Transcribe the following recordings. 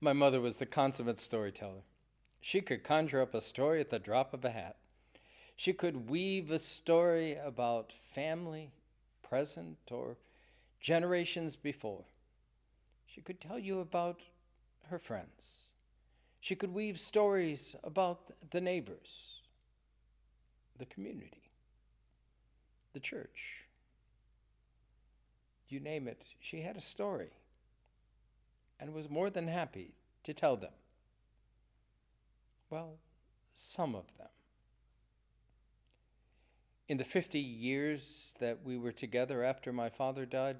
My mother was the consummate storyteller. She could conjure up a story at the drop of a hat. She could weave a story about family, present, or generations before. She could tell you about her friends. She could weave stories about the neighbors, the community, the church. You name it, she had a story and was more than happy to tell them. Well, some of them. In the 50 years that we were together after my father died,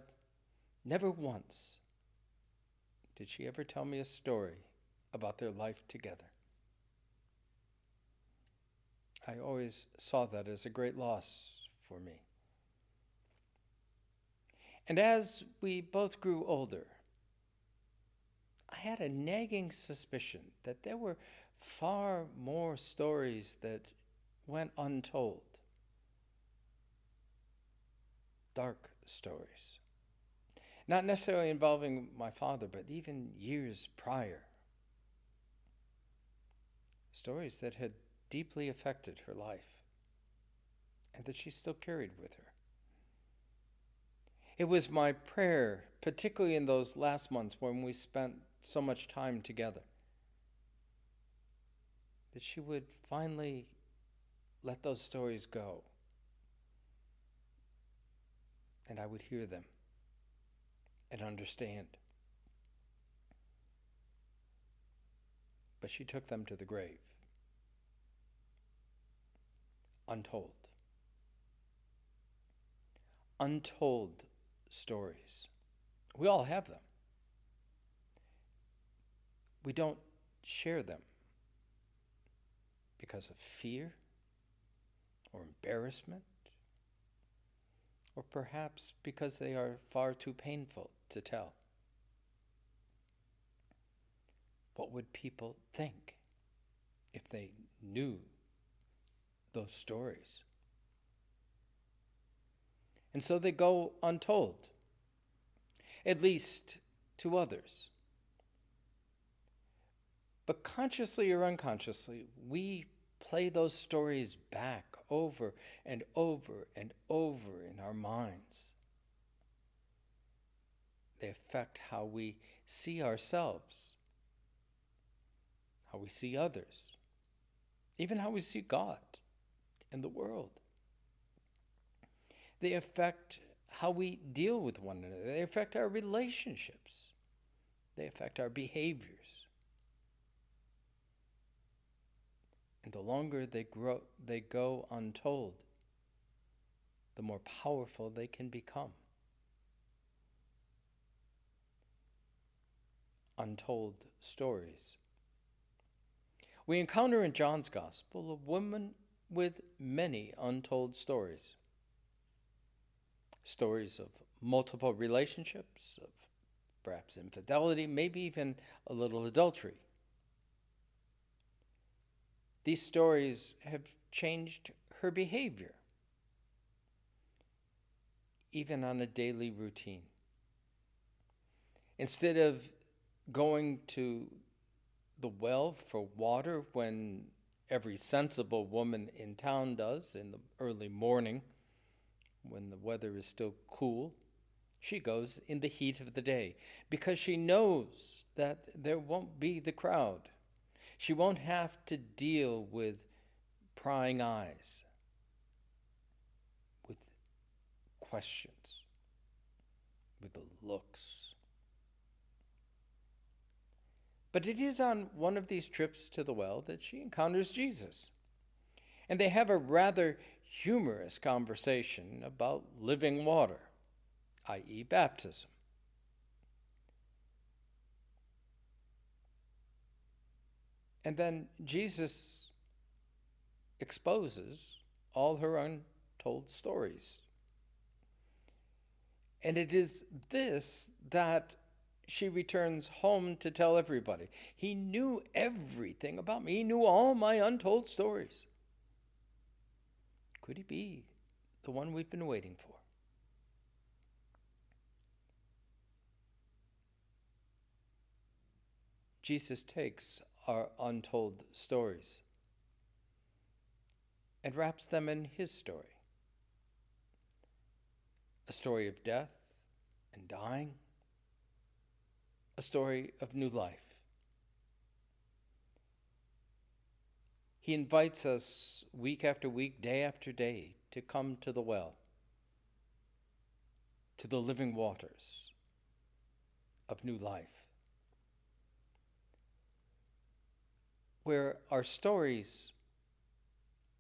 never once did she ever tell me a story about their life together. I always saw that as a great loss for me. And as we both grew older, I had a nagging suspicion that there were far more stories that went untold. Dark stories. Not necessarily involving my father, but even years prior. Stories that had deeply affected her life and that she still carried with her. It was my prayer, particularly in those last months when we spent so much time together, that she would finally let those stories go and I would hear them and understand. But she took them to the grave, untold. Untold stories. We all have them. We don't share them because of fear or embarrassment, or perhaps because they are far too painful to tell. What would people think if they knew those stories? And so they go untold, at least to others. But consciously or unconsciously, we play those stories back over and over and over in our minds. They affect how we see ourselves, how we see others, even how we see God and the world. They affect how we deal with one another. They affect our relationships. They affect our behaviors. And the longer they go untold, the more powerful they can become. Untold stories. We encounter in John's Gospel a woman with many untold stories. Stories of multiple relationships, of perhaps infidelity, maybe even a little adultery. These stories have changed her behavior, even on a daily routine. Instead of going to the well for water when every sensible woman in town does in the early morning, when the weather is still cool, she goes in the heat of the day because she knows that there won't be the crowd. She won't have to deal with prying eyes, with questions, with the looks. But it is on one of these trips to the well that she encounters Jesus. And they have a rather humorous conversation about living water, i.e., baptism. And then Jesus exposes all her untold stories. And it is this that she returns home to tell everybody. He knew everything about me. He knew all my untold stories. Could he be the one we've been waiting for? Jesus takes our untold stories and wraps them in his story, a story of death and dying, a story of new life. He invites us week after week, day after day, to come to the well, to the living waters of new life, where our stories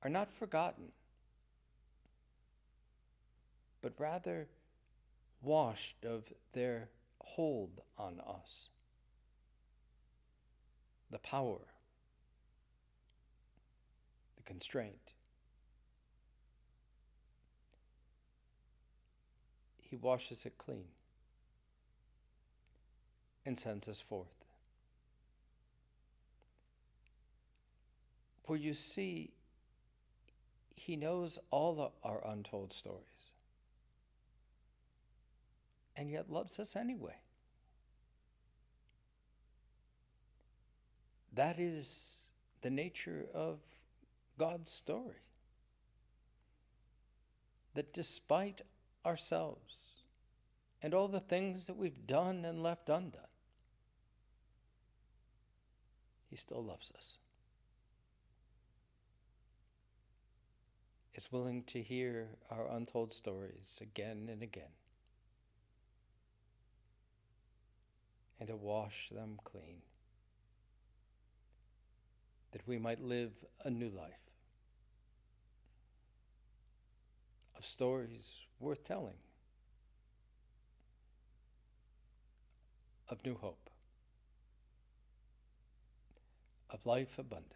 are not forgotten, but rather washed of their hold on us, the power, the constraint. He washes it clean and sends us forth. For you see, he knows all our untold stories, and yet loves us anyway. That is the nature of God's story. That despite ourselves and all the things that we've done and left undone, he still loves us. Is willing to hear our untold stories again and again, and to wash them clean, that we might live a new life of stories worth telling, of new hope, of life abundant.